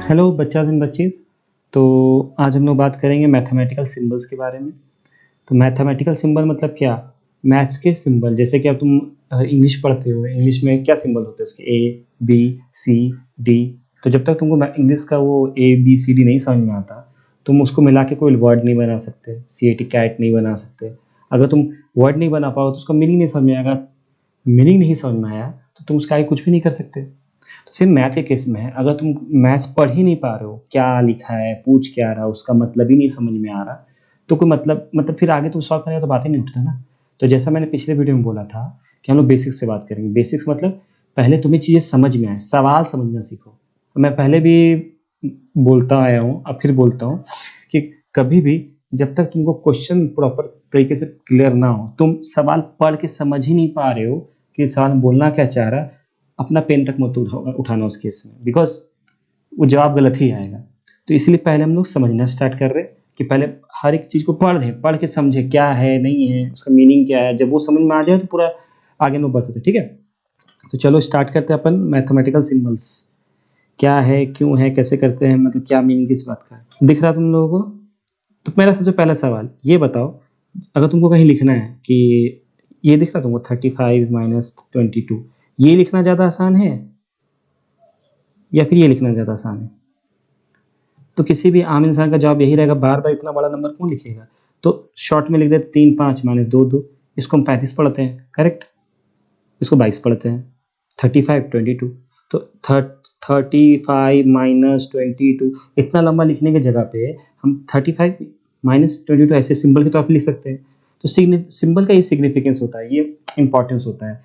Hello बच्चा and बच्चीज़। तो आज हम लोग बात करेंगे मैथमेटिकल सिंबल्स के बारे में। तो मैथमेटिकल सिंबल मतलब क्या? मैथ्स के सिंबल। जैसे कि अब तुम इंग्लिश पढ़ते हो, इंग्लिश में क्या सिंबल होते हैं उसके? A B C D. तो जब तक तुमको इंग्लिश का वो ए बी सी डी नहीं समझ में आता, तुम उसको मिला के कोई वर्ड नहीं बना सकते। सी ए टी कैट नहीं बना सकते। अगर तुम वर्ड नहीं बना पाओ तो उसका मीनिंग नहीं समझ में आएगा। मीनिंग नहीं समझ में आया तो तुम उसका आगे कुछ भी नहीं कर सकते। तो सेम मैथ के केस में है, अगर तुम मैथ्स पढ़ ही नहीं पा रहे हो, क्या लिखा है, पूछ क्या रहा, उसका मतलब ही नहीं समझ में आ रहा, तो कोई मतलब फिर आगे तुम सॉल्व करेगा तो बात ही नहीं उठता ना। तो जैसा मैंने पिछले वीडियो में बोला था कि हम लोग बेसिक्स से बात करेंगे। बेसिक्स मतलब पहले तुम्हें चीज़ें समझ में आए, सवाल समझना सीखो। तो मैं पहले भी बोलता आया हूँ, अब फिर बोलता हूँ कि कभी भी जब तक तुमको क्वेश्चन प्रॉपर तरीके से क्लियर ना हो, तुम सवाल पढ़ के समझ ही नहीं पा रहे हो कि सवाल बोलना क्या चाह रहा, अपना पेन तक मत उठाना उस केस में, बिकॉज वो जवाब गलत ही आएगा। तो इसलिए पहले हम लोग समझना स्टार्ट कर रहे हैं कि पहले हर एक चीज़ को पढ़ें, पढ़ के समझे क्या है नहीं है, उसका मीनिंग क्या है। जब वो समझ में आ जाए तो पूरा आगे हम लोग बढ़ सकते हैं। ठीक है, तो चलो स्टार्ट करते हैं अपन। मैथमेटिकल सिंबल्स क्या है, क्यों है, कैसे करते हैं, मतलब क्या मीनिंग किस बात का है। दिख रहा तुम लोगों को? तो मेरा सबसे पहला सवाल ये बताओ, अगर तुमको कहीं लिखना है कि ये दिख रहा तुमको 35 माइनस 22, ये लिखना ज़्यादा आसान है या फिर ये लिखना ज़्यादा आसान है? तो किसी भी आम इंसान का जवाब यही रहेगा, बार बार इतना बड़ा नंबर कौन लिखेगा। तो शॉर्ट में लिख देते 3 5 माइनस 2 2। इसको हम 35 पढ़ते हैं, करेक्ट। इसको 22 पढ़ते हैं, 35 22। तो 35 माइनस 22, इतना लंबा लिखने की जगह पे हम 35 माइनस 22 ऐसे सिंबल के तौर पर लिख सकते हैं। तो सिंबल का ये सिग्निफिकेंस होता है, ये इंपॉर्टेंस होता है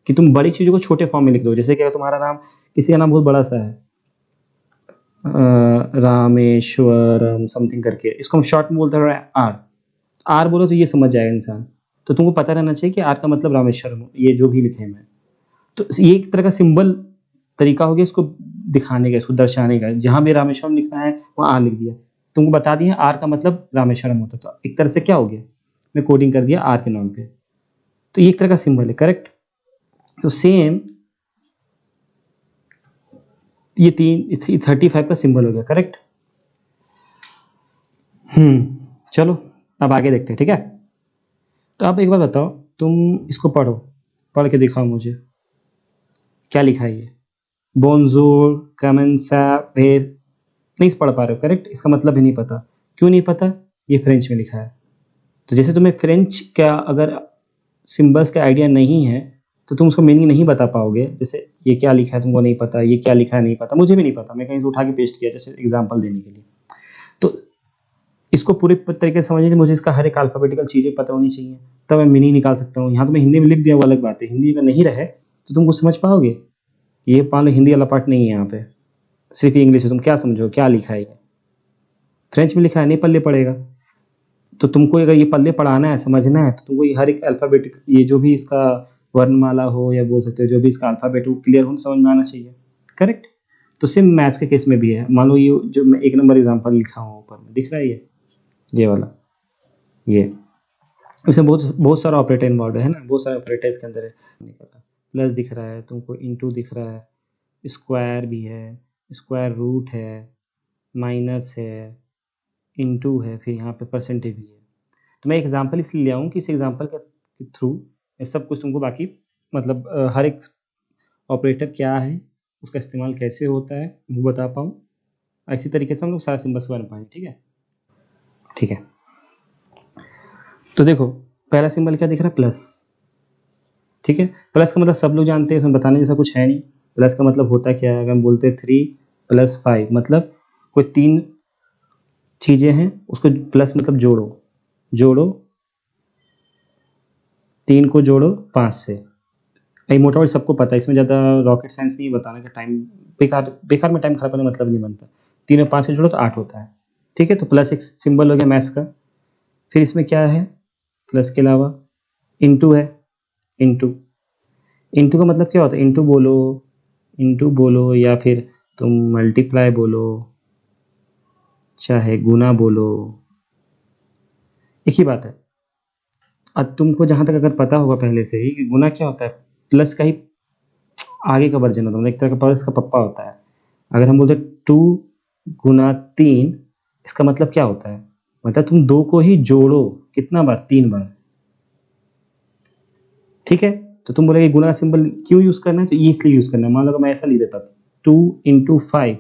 कि तुम बड़ी चीज़ों को छोटे फॉर्म में लिख दो। जैसे कि तुम्हारा नाम, किसी का नाम बहुत बड़ा सा है, रामेश्वरम समथिंग करके, इसको हम शॉर्ट में बोलते हैं आर। आर बोलो तो ये समझ जाएगा इंसान। तो तुमको पता रहना चाहिए कि आर का मतलब रामेश्वरम, ये जो भी लिखे मैं। तो ये एक तरह का सिंबल तरीका हो गया इसको दिखाने का, इसको दर्शाने का। जहाँ भी रामेश्वरम लिखना है वहाँ आर लिख दिया, तुमको बता दिया आर का मतलब रामेश्वरम होता। तो एक तरह से क्या हो गया, मैं कोडिंग कर दिया आर के नाम पे। तो ये एक तरह का सिंबल है, करेक्ट। तो सेम ये 35 का सिंबल हो गया, करेक्ट। चलो अब आगे देखते हैं, ठीक है। तो आप एक बार बताओ, तुम इसको पढ़ो, पढ़ के दिखाओ मुझे क्या लिखा है ये। बोनजोर कमेंसा भेर, नहीं पढ़ पा रहे हो, करेक्ट। इसका मतलब भी नहीं पता। क्यों नहीं पता? ये फ्रेंच में लिखा है। तो जैसे तुम्हें फ्रेंच का अगर सिंबल्स का आइडिया नहीं है तो तुम उसका मीनिंग नहीं बता पाओगे। जैसे ये क्या लिखा है तुमको नहीं पता, ये क्या लिखा है नहीं पता, मुझे भी नहीं पता, मैं कहीं से उठा के पेस्ट किया जैसे एग्जांपल देने के लिए। तो इसको पूरे तरीके से समझने के लिए मुझे इसका हर एक अल्फाबेटिकल चीज़ें पता होनी चाहिए, तब मैं मीनिंग निकाल सकता हूँ। यहाँ तो मैं हिंदी में लिख दिया, वो अलग बात है। हिंदी अगर नहीं रहे तो तुम कुछ समझ पाओगे? ये मान लो हिंदी वाला पार्ट नहीं है यहाँ पे, सिर्फ इंग्लिश है, तुम क्या समझो क्या लिखा है? ये फ्रेंच में लिखा है, नहीं पल्ले पड़ेगा। तो तुमको अगर ये पल्ले पढ़ाना है, समझना है, तो तुमको ये हर एक अल्फ़ाबेट, ये जो भी इसका वर्णमाला हो या बोल सकते हो जो भी इसका अल्फ़ाबेट हो, क्लियर हो, समझ में आना चाहिए, करेक्ट। तो सेम मैथ्स के केस में भी है। मान लो ये जो मैं 1 नंबर एग्जांपल लिखा हूँ ऊपर में, दिख रहा है ये वाला, ये इसमें बहुत बहुत सारा ऑपरेटर इन्वॉल्व है ना, बहुत सारे ऑपरेटर इसके अंदर है। प्लस दिख रहा है तुमको, इनटू दिख रहा है, स्क्वायर भी है, स्क्वायर रूट है, माइनस है, इनटू है, फिर यहाँ पे परसेंटेज भी है। तो मैं एग्जांपल इसलिए लिया हूँ कि इस एग्जांपल के थ्रू मैं सब कुछ तुमको बाकी मतलब हर एक ऑपरेटर क्या है, उसका इस्तेमाल कैसे होता है वो बता पाऊँ। इसी तरीके से हम लोग सारा सिंबल्स बना पाएंगे, ठीक है। ठीक है, तो देखो पहला सिंबल क्या दिख रहा है, प्लस। ठीक है, प्लस का मतलब सब लोग जानते हैं, इसमें बताने जैसा कुछ है नहीं। प्लस का मतलब होता क्या है, अगर हम बोलते हैं 3 + 5, मतलब कोई 3 चीज़ें हैं उसको प्लस मतलब जोड़ो 3 को जोड़ो 5 से। ये मोटा मोटी सबको पता है, इसमें ज़्यादा रॉकेट साइंस नहीं बताने का टाइम, बेकार में टाइम खराब करने मतलब नहीं बनता। 3 और 5 को जोड़ो तो 8 होता है, ठीक है। तो प्लस एक सिंबल हो गया मैथ्स का। फिर इसमें क्या है, प्लस के अलावा इनटू है। इनटू का मतलब क्या होता है, इनटू बोलो या फिर तुम मल्टीप्लाई बोलो, चाहे गुना बोलो, एक ही बात है। अब तुमको जहाँ तक अगर पता होगा पहले से ही कि गुना क्या होता है, प्लस का ही आगे का वर्जन होता है, एक तरह का प्लस का पप्पा होता है। अगर हम बोलते 2 गुना 3, इसका मतलब क्या होता है? मतलब तुम 2 को ही जोड़ो, कितना बार? 3 बार, ठीक है? तो तुम बोलोगे गुना का सिंबल क्यों यूज़ करना है? तो ये इसलिए यूज़ करना है। मान लो कि मैं ऐसा लिख देता, 2 इंटू 5,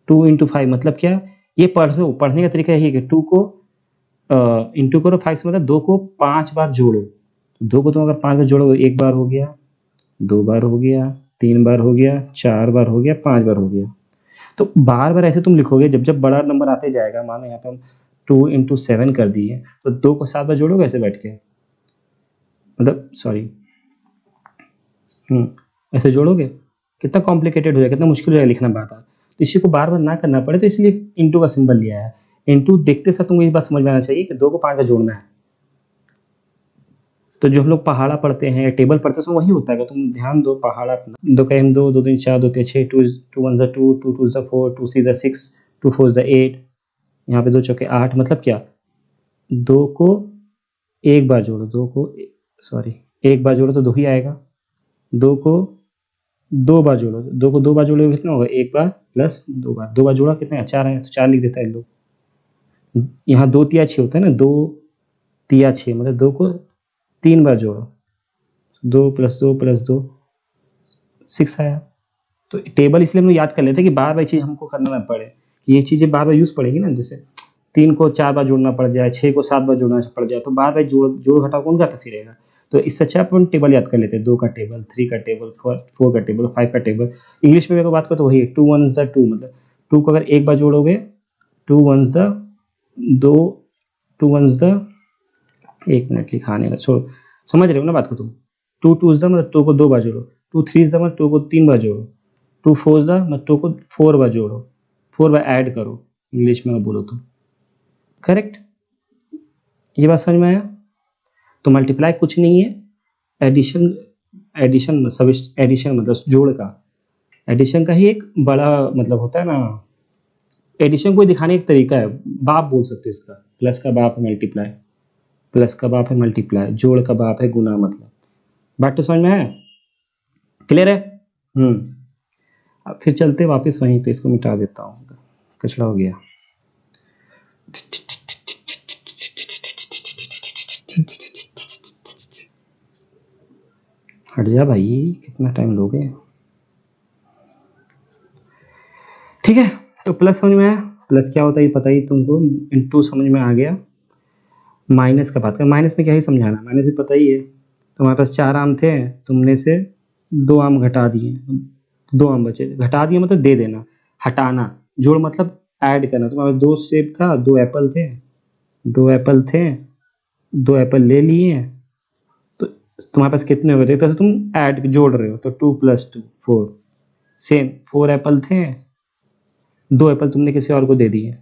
2 इंटू 5 मतलब क्या? ये पढ़ लो, पढ़ने का तरीका यही है कि 2 को इंटू करो 5 से, मतलब 2 को 5 बार जोड़ो। 2 को तुम अगर 5 बार जोड़ोगे, 1 बार हो गया, 2 बार हो गया, 3 बार हो गया, 4 बार हो गया, 5 बार हो गया। तो बार-बार ऐसे तुम लिखोगे, जब-जब बड़ा नंबर आते जाएगा, मानो यहाँ पे हम 2 इंटू 7 कर दिए, तो 2 को 7 बार जोड़ोगे ऐसे बैठ के? मतलब सॉरी, ऐसे जोड़ोगे? कितना कॉम्प्लिकेटेड हो जाएगा, कितना मुश्किल हो जाएगा लिखना बार-बार। तो इसी को बार-बार ना करना पड़े, तो इसलिए इंटू का सिंबल लिया है। इंटू देखते साथ तुमको ये बात समझ में आना चाहिए कि 2 को 5 बार जोड़ना है। तो जो हम लोग पहाड़ा पढ़ते हैं या टेबल पढ़ते हैं, उसमें वही होता है। अगर तुम ध्यान दो, पहाड़ा अपना 2 का m 2, 2 3 4, 2 3 6, 2 1 2, 2 2 4, 2 6 6, 2 4 8, यहाँ पे 2 चौके 8, मतलब क्या? 2 को एक बार जोड़ो, 2 को सॉरी, एक बार जोड़ो तो 2 ही आएगा। 2 को 2 बार जोड़ो, 2 को 2 बार जोड़ोगे कितना होगा? 1 बार प्लस 2 बार, 2 बार जोड़ा कितना है? 4 है, तो 4 लिख देता है लोग। यहाँ 2 तिया 6 होता है ना, 2 तिया 6, मतलब 2 को 3 बार जोड़ो, 2 प्लस 2 प्लस 2, 6 आया। तो टेबल इसलिए हम लोग याद कर लेते हैं कि बार-बार चीज़ हमको करना ना पड़े, कि ये चीज़ें बार-बार यूज़ पड़ेगी ना, जैसे 3 को 4 बार जोड़ना पड़ जाए, 6 को 7 बार जोड़ना पड़ जाए, तो बार-बार जोड़ घटाव कौन करता फिरेगा? तो इससे अच्छा अपन टेबल याद कर लेते हैं, 2 का टेबल, 3 का टेबल, 4 का टेबल, 5 का टेबल। इंग्लिश में अगर बात करो तो वही है, 2 1s द 2, मतलब 2 को अगर एक बार जोड़ोगे, 2 1s the 2, 2 1s the, 1 minute लिखाने का छोड़ो, समझ रहे हो ना बात को तुम? 2 2s द मतलब 2 को 2 बार जोड़ो, 2 3s द मतलब 2 को 3 बार जोड़ो, 2 4s द मतलब 2 को 4 बार जोड़ो, 4 बार ऐड करो, इंग्लिश में अगर बोलो तो। करेक्ट? ये बात समझ में आया? तो मल्टीप्लाई कुछ नहीं है, एडिशन, एडिशन सब, एडिशन मतलब जोड़ का, एडिशन का ही एक बड़ा मतलब होता है ना। एडिशन को दिखाने का एक तरीका है, बाप बोल सकते हो इसका। प्लस का बाप है मल्टीप्लाई, प्लस का बाप है मल्टीप्लाई, जोड़ का बाप है गुना, मतलब बात तो समझ में है? क्लियर है? अब फिर चलते वापस वहीं पे, इसको मिटा देता हूँ, कचरा हो गया। हट जा भाई, कितना टाइम लोगे? ठीक है, तो प्लस समझ में आया? प्लस क्या होता है ये पता ही तुमको, इंटू समझ में आ गया। माइनस का बात कर, माइनस में क्या ही समझाना, माइनस भी पता ही है। तुम्हारे पास 4 आम थे, तुमने से 2 आम घटा दिए, 2 आम बचे, घटा दिए मतलब दे देना, हटाना। जोड़ मतलब ऐड करना। तुम्हारे पास 2 सेब था, 2 एप्पल थे, 2 एप्पल थे, 2 एप्पल ले लिए, तो तुम्हारे पास कितने हो गए? तो एक तरह से तुम ऐड जोड़ रहे हो, तो 2 + 2 4, सेम 4 एप्पल थे, 2 एप्पल तुमने किसी और को दे दिए,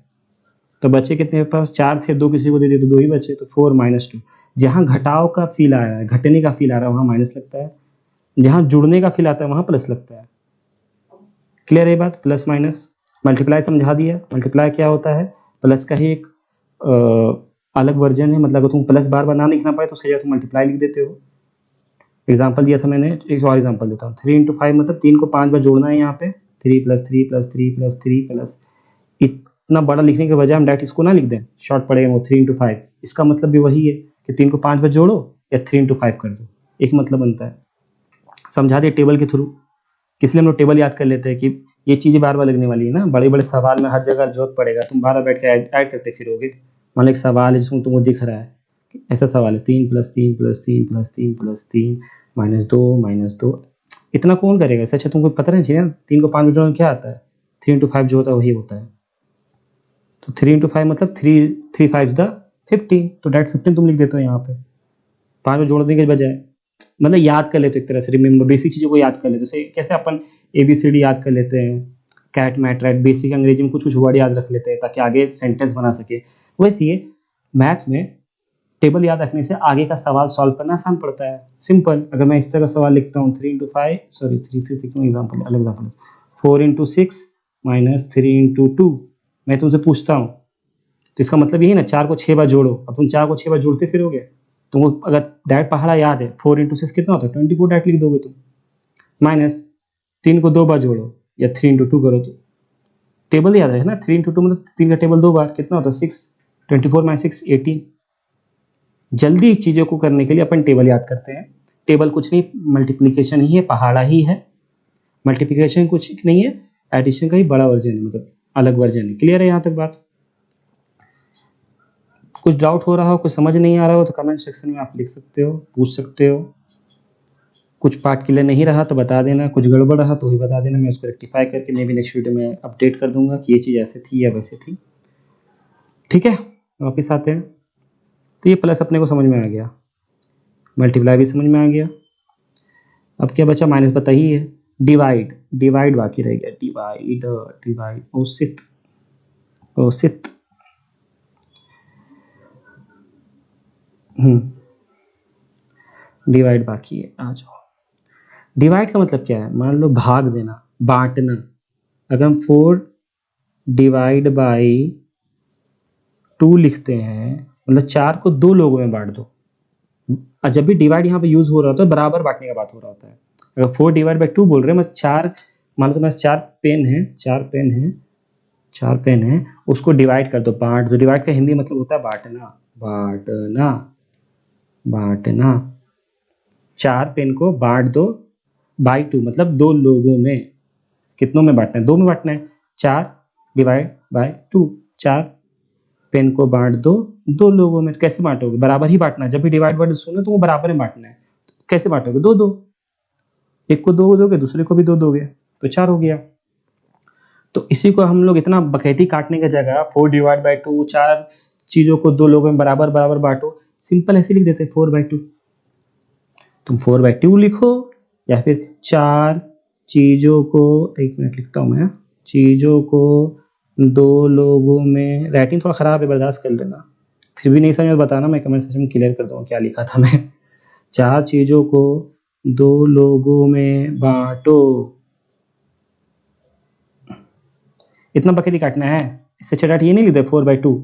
तो बचे कितने पास? 4 थे, 2 किसी को दे दिए तो 2 ही बचे, तो 4 - 2। जहाँ घटाव का फील आ रहा है, घटने का फील आ रहा है, वहाँ माइनस लगता है। जहाँ जुड़ने का फील आता है वहाँ प्लस लगता है। क्लियर है ये बात? Plus minus. मल्टीप्लाई समझा दिया। मल्टीप्लाई क्या होता है? प्लस का ही एक अलग वर्जन है। मतलब अगर तुम प्लस बार बार ना लिखना पाए तो उसकी जगह तुम मल्टीप्लाई लिख देते हो। एग्जाम्पल दिया था मैंने, एक और एग्जाम्पल देता हूँ। 3 × 5 मतलब 3 को 5 बार जोड़ना है यहाँ पे, 3 + 3 + 3 + 3 प्लस, इतना बड़ा लिखने के बजाय हम डायरेक्ट इसको ना लिख दें, शॉर्ट पड़ेगा वो 3 × 5। इसका मतलब भी वही है कि 3 को 5 बार जोड़ो या 3 × 5 कर दो, एक मतलब बनता है। समझा दिया टेबल के थ्रू। इसलिए हम लोग टेबल याद कर लेते हैं कि ये चीज़ें बार बार लगने वाली है ना। बड़े बड़े सवाल में हर जगह जरूरत पड़ेगा, तुम बार बार बैठ के ऐड करते फिरोगे। मान लो एक सवाल है जिसमें तुमको दिख रहा है, ऐसा सवाल है, 3 + 3 + 3 + 3 + 3 -2 -2, इतना कौन करेगा? इससे अच्छा तुमको पता नहीं चाहिए ना, 3 को 5 में जोड़ना क्या आता है? 3 × 5 जो होता है वही होता है। तो 3 × 5 मतलब 3 5 द 15, तो डायरेक्ट 15 तुम लिख देते हो यहाँ पे, 5 में जोड़ने के बजाय। मतलब याद कर लेते हो एक तरह से, रिमेंबर, बेसिक चीज़ों को याद कर लेते हो। जैसे कैसे अपन ABCD याद कर लेते हैं, कैट मैट रैट, बेसिक अंग्रेजी में कुछ कुछ वर्ड याद रख लेते हैं ताकि आगे सेंटेंस बना सके। वैसे ही मैथ्स में टेबल याद रखने से आगे का सवाल सॉल्व करना आसान पड़ता है। सिंपल, अगर मैं इस तरह सवाल लिखता हूँ, 3 × 5 सॉरी 3 फिर से क्यों एग्जाम्पल, अलग एग्जाम्पल, 4 × 6 -3 × 2, मैं तुमसे पूछता हूँ, तो इसका मतलब यही ना, 4 को 6 बार जोड़ो। अब तुम 4 को 6 बार जोड़ते फिरोगे, तुमको अगर डायरेक्ट पहाड़ा याद है, 4 × 6 कितना होता है? 24 डायरेक्ट लिख दोगे तुम। माइनस 3 को 2 बार जोड़ो या 3 × 2 करो तो टेबल याद है ना, 3 × 2 मतलब 3 का टेबल 2 बार कितना होता है 6, 24 - 6 18। जल्दी चीज़ों को करने के लिए अपन टेबल याद करते हैं। टेबल कुछ नहीं, मल्टीप्लिकेशन ही है, पहाड़ा ही है। मल्टीप्लिकेशन कुछ नहीं है, एडिशन का ही बड़ा वर्जन है, मतलब अलग वर्जन है। क्लियर है यहाँ तक बात? कुछ डाउट हो रहा हो, कुछ समझ नहीं आ रहा हो तो कमेंट सेक्शन में आप लिख सकते हो, पूछ सकते हो। कुछ पार्ट क्लियर नहीं रहा तो बता देना, कुछ गड़बड़ रहा तो भी बता देना, मैं उसको रेक्टिफाई करके मैं भी नेक्स्ट वीडियो में अपडेट कर दूंगा कि ये चीज़ ऐसे थी या वैसे थी। ठीक है, वापस आते हैं। तो ये प्लस अपने को समझ में आ गया, मल्टीप्लाई भी समझ में आ गया। अब क्या बचा, माइनस पता ही है। डिवाइड, डिवाइड बाकी रह गया, डिवाइड, डिवाइड, औसित, औसित। डिवाइड बाकी है, आ जाओ। डिवाइड का मतलब क्या है, मान लो भाग देना, बांटना। अगर हम 4 डिवाइड बाई 2 लिखते हैं, मतलब 4 को 2 लोगों में बांट दो। और जब भी डिवाइड यहाँ पे यूज हो रहा होता है, बराबर बांटने का बात हो रहा होता है। अगर 4 डिवाइड बाई 2 बोल रहे हैं, मैं 4, मान लो तुम्हारे 4 पेन है, 4 पेन है, 4 पेन है, उसको डिवाइड कर दो, बांट दो। डिवाइड का हिंदी मतलब होता है बांटना, बांटना, बांटना। 4 पेन को बांट दो बाई 2, मतलब 2 लोगों में। कितनों में बांटना है, 2 में बांटना है। 4 डिवाइड बाई 2, 4 पेन को बांट दो 2 लोगों में। कैसे बांटोगे, बराबर ही बांटना है। जब भी डिवाइड वर्ड सुनो तो वो बराबर में बांटना है। कैसे बांटोगे, 2 2, एक को 2 दोगे, दूसरे को भी 2 दोगे, तो 4 हो गया। तो इसी को हम लोग इतना बकैती काटने की जगह 4 डिवाइड बाई 2, 4 चीजों को 2 लोगों में बराबर बराबर बांटो, सिंपल ऐसे लिख देते 4/2। तुम 4/2 लिखो, या फिर 4 चीजों को, 1 मिनट लिखता हूँ मैं, चीजों को 2 लोगों में। राइटिंग थोड़ा खराब है, बर्दाश्त कर लेना। फिर भी नहीं समझ में बताना, मैं कमेंट सेक्शन में क्लियर कर दूंगा क्या लिखा था मैं। 4 चीजों को 2 लोगों में बांटो। इतना बकेटी काटना है, इससे छटाट ये नहीं लिखते 4/2।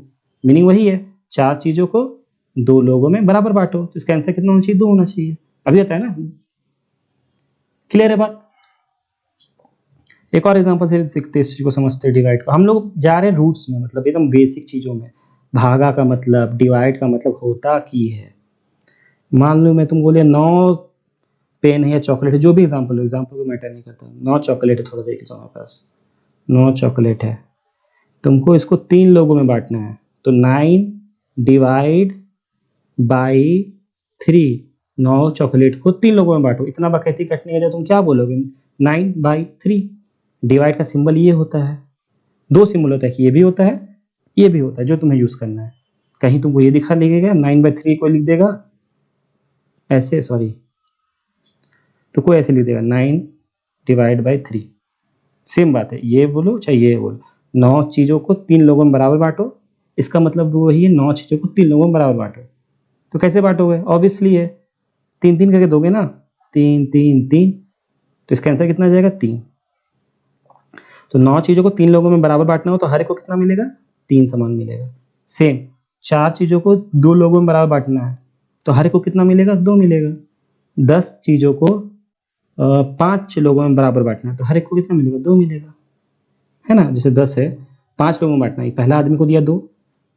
मीनिंग वही है, 4 चीजों को 2 लोगों में बराबर बांटो। तो इसका आंसर कितना होना चाहिए, 2 होना चाहिए। अभी आता है ना, क्लियर है बात? एक और एग्जांपल से सीखते इस चीज को, समझते हैं डिवाइड को। हम लोग जा रहे हैं रूट्स में, मतलब एकदम बेसिक चीजों में। भागा का मतलब, डिवाइड का मतलब होता की है। मान लो मैं तुमको बोलिए 9 पेन है या चॉकलेट है, जो भी एग्जांपल हो, एग्जांपल को मैटर नहीं करता। 9 चॉकलेट है, थोड़ा देखिए तुम्हारे पास 9 चॉकलेट है, तुमको इसको 3 लोगों में बांटना है। तो 9 डिवाइड बाई 3, 9 चॉकलेट को 3 लोगों में बांटो। इतना बकैती कटने के लिए तुम क्या बोलोगे, 9/3। डिवाइड का सिंबल ये होता है। 2 सिंबल होता है कि ये भी होता है, ये भी होता है, जो तुम्हें यूज करना है। कहीं तुमको ये दिखा लिखेगा 9/3 को लिख देगा ऐसे, सॉरी, तो कोई ऐसे लिख देगा 9/3। सेम बात है, ये बोलो चाहे ये बोलो। 9 चीजों को 3 लोगों में बराबर बांटो, इसका मतलब वही है, 9 चीजों को 3 लोगों में बराबर बांटो। तो कैसे बांटोगे, ऑब्वियसली है 3 करके दोगे ना, 3 3 3, तो इसका आंसर कितना आ जाएगा, 3। तो 9 चीजों को 3 लोगों में बराबर बांटना हो तो हर एक को कितना मिलेगा, 3 समान मिलेगा। सेम 4 चीजों को 2 लोगों में बराबर बांटना है तो हर एक को कितना मिलेगा, 2 मिलेगा। 10 चीजों को 5 लोगों में बराबर बांटना है तो हर एक को कितना मिलेगा, 2 मिलेगा, है ना। जैसे 10 है, 5 लोगों में बांटना है, पहला आदमी को दिया 2,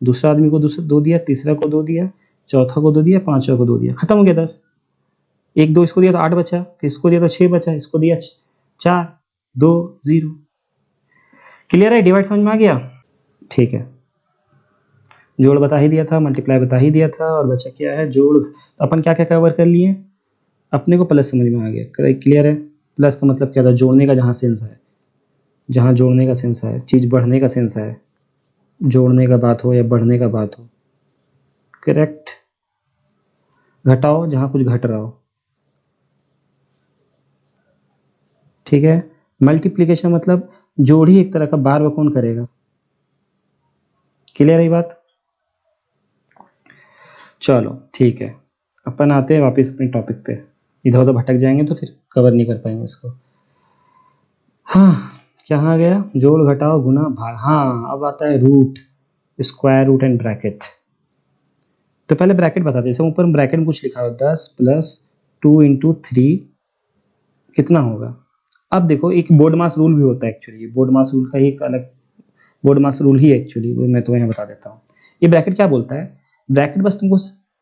दूसरा आदमी को 2 दिया, तीसरा को 2 दिया, चौथा को 2 दिया, पांचवा को 2 दिया, खत्म हो गया 10। 1 2 इसको दिया तो 8 बचा, फिर इसको दिया तो 6 बचा, इसको दिया 4 2 0। क्लियर है, डिवाइड समझ में आ गया? ठीक है, जोड़ बता ही दिया था, मल्टीप्लाई बता ही दिया था, और बचा क्या है, जोड़। तो अपन क्या क्या कवर कर लिए, अपने को प्लस समझ में आ गया, क्लियर है। प्लस का मतलब क्या था, जोड़ने का जहाँ सेंस है, जहाँ जोड़ने का सेंस है, चीज़ बढ़ने का सेंस है, जोड़ने का बात हो या बढ़ने का बात हो, करेक्ट। घटाओ जहाँ कुछ घट रहा हो, ठीक है। मल्टीप्लिकेशन मतलब जोड़ ही एक तरह का, बार बार कौन करेगा, क्लियर है ये बात? चलो ठीक है, अपन आते हैं वापस अपने टॉपिक पे। इधर उधर भटक जाएंगे तो फिर कवर नहीं कर पाएंगे इसको। हाँ, कहाँ गया, जोड़ घटाओ गुना भाग। हाँ, अब आता है root, square root and bracket. तो पहले ब्रैकेट बता दें, जैसे ऊपर ब्रैकेट में कुछ लिखा हो, 10 + 2 × 3 कितना होगा। अब देखो, एक बोर्ड मास रूल भी होता है, एक्चुअली बोर्ड मास रूल का ही एक अलग बोर्ड मास रूल ही एक्चुअली, वो मैं तुम्हें बता देता हूँ। ये ब्रैकेट क्या बोलता है, ब्रैकेट बस तुमको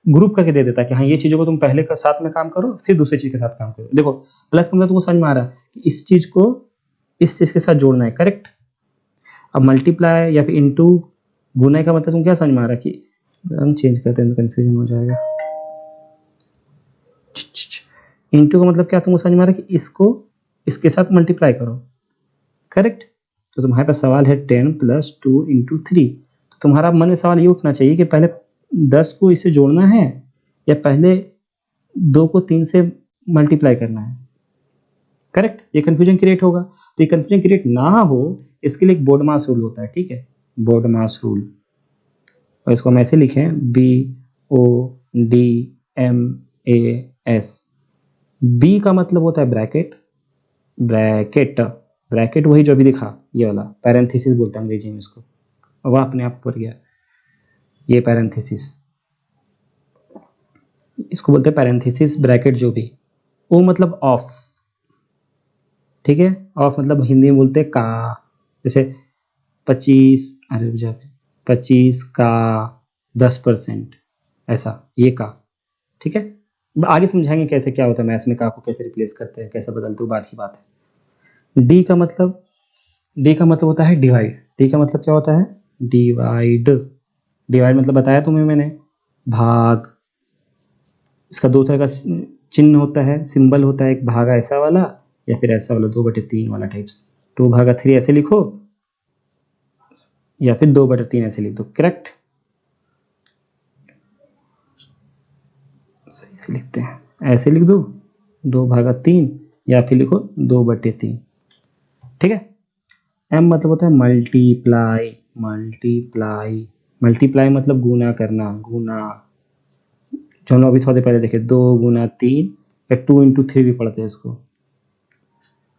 ग्रुप करके दे देता है कि हाँ ये चीज़ों को तुम पहले का साथ में काम करो, फिर दूसरी चीज़ के साथ काम करो। देखो प्लस का मतलब तुमको समझ में आ रहा है कि इस चीज़ को इस चीज़ के साथ जोड़ना है, करेक्ट। अब मल्टीप्लाई या फिर इनटू गुना का मतलब तुम क्या समझ में आ रहा है कि हम चेंज करते हैं तो कन्फ्यूजन हो जाएगा। इनटू का मतलब क्या तुमको समझ में आ रहा है कि इसको इसके साथ मल्टीप्लाई करो, करेक्ट। तो तुम्हारे पास सवाल है 10 + 2 × 3। तो तुम्हारा मन में सवाल ये उठना चाहिए कि पहले 10 को इससे जोड़ना है या पहले 2 को 3 से मल्टीप्लाई करना है, करेक्ट। ये कन्फ्यूजन क्रिएट होगा। तो ये कन्फ्यूजन क्रिएट ना हो इसके लिए एक बोर्ड मास रूल होता है, ठीक है, बोर्ड मास रूल। और इसको हम ऐसे लिखें BODMAS। बी का मतलब होता है ब्रैकेट, ब्रैकेट वही जो अभी दिखा ये वाला, पैरेंथेसिस बोलते हैं अंग्रेजी में इसको, वह अपने आप पड़ गया, ये पैरेंथेसिस, इसको बोलते हैं पैरेंथेसिस ब्रैकेट जो भी। ओ मतलब ऑफ, ठीक है, ऑफ मतलब हिंदी में बोलते हैं का, जैसे 25 का 10%, ऐसा ये का, ठीक है। आगे समझाएंगे कैसे क्या होता है मैथ्स में, का को कैसे रिप्लेस करते हैं, कैसे बदलते हो, बात की बात है। डी का मतलब होता है डिवाइड। डी का मतलब क्या होता है, डिवाइड मतलब बताया तुम्हें मैंने, भाग। इसका दो तरह का चिन्ह होता है, सिंबल होता है, एक भागा ऐसा वाला या फिर ऐसा वाला 2/3 वाला टाइप्स। 2/3 ऐसे लिखो या फिर 2/3 ऐसे लिख दो, करेक्ट। सही से लिखते हैं, ऐसे लिख दो 2/3 या फिर लिखो 2/3, ठीक है। एम मतलब होता है मल्टीप्लाई मतलब गुना करना, गुना। जो हम लोग अभी थोड़ी देर पहले देखे 2 × 3 या 2 × 3 भी पढ़ते हैं इसको,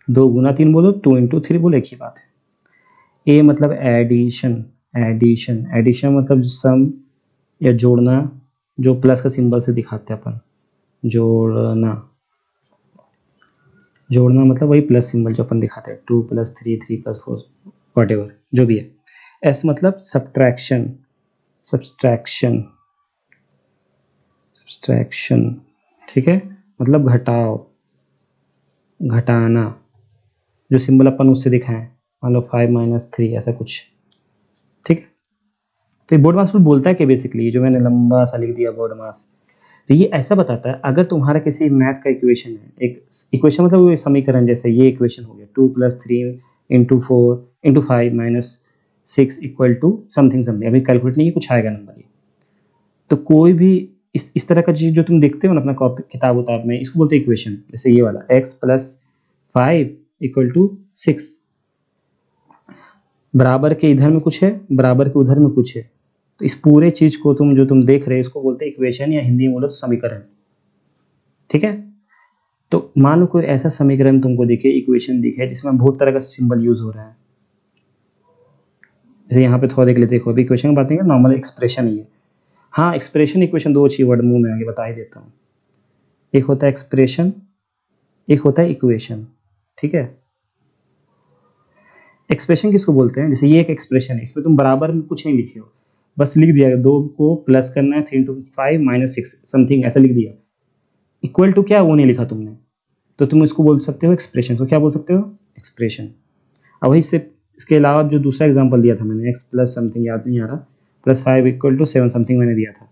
2 × 3 बोलो 2 × 3 बोलो, एक ही बात है। ए मतलब एडिशन मतलब सम या जोड़ना, जो प्लस का सिंबल से दिखाते हैं अपन, जोड़ना मतलब वही प्लस सिंबल जो अपन दिखाते हैं, 2 + 3 3 + 4 व्हाटएवर जो भी है। एस मतलब सब्ट्रैक्शन, ठीक है, मतलब घटाना, जो सिंबल अपन उससे दिखाएं, मान लो 5 - 3 ऐसा कुछ, ठीक है। तो ये बोर्ड मास रूल बोलता है कि बेसिकली जो मैंने लंबा सा लिख दिया बोर्ड मास, तो ये ऐसा बताता है अगर तुम्हारा किसी मैथ का इक्वेशन है, एक इक्वेशन मतलब वो समीकरण, जैसे ये इक्वेशन हो गया 2 + 3 × 4 × 5 - 6 = समथिंग, अभी कैलकुलेट नहीं, कुछ आएगा नंबर ये। तो कोई भी इस तरह का चीज़ जो तुम देखते हो ना अपना कॉपी किताब उताब में, इसको बोलते हैं इक्वेशन। जैसे ये वाला x + 5 = 6, बराबर के इधर में कुछ है, बराबर के उधर में कुछ है, तो इस पूरे चीज को जो तुम देख रहे हो इसको बोलते हैं इक्वेशन, या हिंदी में बोलो तो समीकरण, ठीक है। तो मान लो कोई ऐसा समीकरण तुमको दिखे, इक्वेशन दिखे जिसमें बहुत तरह का सिंबल यूज हो रहा है, जैसे यहाँ पे थोड़ा देख लेते, देखो अभी इक्वेशन की बात नहीं है, नॉर्मल एक्सप्रेशन ही है। हाँ एक्सप्रेशन इक्वेशन दो अच्छी वर्ड मुंह में आगे बता ही देता हूँ, एक होता है एक्सप्रेशन, एक होता है इक्वेशन, ठीक है। एक्सप्रेशन किसको बोलते हैं, जैसे ये एक एक्सप्रेशन है, इसमें तुम बराबर में कुछ नहीं लिखे हो, बस लिख दिया 2 को प्लस करना है 3 × 5 - 6 समथिंग ऐसा लिख दिया, इक्वल टू क्या वो नहीं लिखा तुमने, तो तुम इसको बोल सकते हो एक्सप्रेशन। तो क्या बोल सकते हो, एक्सप्रेशन। अब वही से इसके अलावा जो दूसरा एग्जांपल दिया था मैंने, x + समथिंग याद नहीं आ रहा, +5 = 7 समथिंग मैंने दिया था।